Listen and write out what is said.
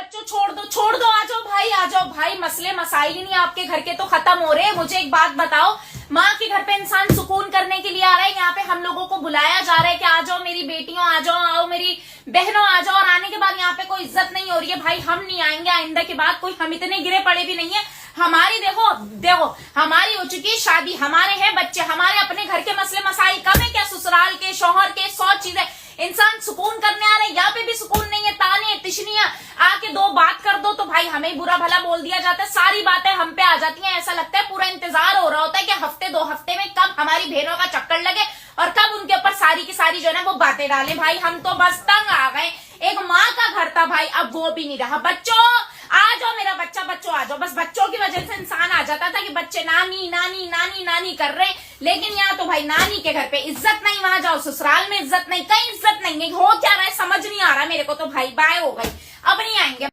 बच्चों छोड़ दो, आ जाओ भाई, मसले मसाइल ही नहीं आपके घर के तो खत्म हो रहे। मुझे एक बात बताओ, माँ के घर पे इंसान सुकून करने के लिए आ रहा है, यहाँ पे हम लोगों को बुलाया जा रहा है कि आ जाओ मेरी बेटियों, आ जाओ, आओ मेरी बहनों, आ जाओ, और आने के बाद यहाँ पे कोई इज्जत नहीं हो रही है। भाई हम नहीं आएंगे आइंदा के बाद, कोई हम इतने गिरे पड़े भी नहीं है। हमारी देखो हमारी हो चुकी है शादी, हमारे हैं बच्चे, हमारे अपने घर के मसले मसाइल कम है क्या? ससुराल के, शौहर के, 100 चीजें। इंसान सुकून करने आ रहे हैं, यहाँ पे भी सुकून नहीं है, ताने तिशनियां, आके दो बात कर दो तो भाई हमें बुरा भला बोल दिया जाता है, सारी बातें हम पे आ जाती हैं। ऐसा लगता है पूरा इंतजार हो रहा होता है कि हफ्ते 2 हफ्ते में कब हमारी बहनों का चक्कर लगे और कब उनके ऊपर सारी की सारी जो है ना वो बातें डालें। भाई हम तो बस तंग आ गए। एक माँ का घर था भाई, अब वो भी नहीं रहा। बच्चों आ जाओ, मेरा बच्चा, बच्चों आ जाओ। बस बच्चों की वजह से इंसान आ जाता था कि बच्चे नानी नानी नानी नानी कर रहे हैं, लेकिन यहाँ तो भाई नानी के घर पे इज्जत नहीं, वहां जाओ ससुराल में इज्जत नहीं, कहीं इज्जत नहीं है। हो क्या रहा है समझ नहीं आ रहा मेरे को तो भाई। बाय हो गई, अब नहीं आएंगे।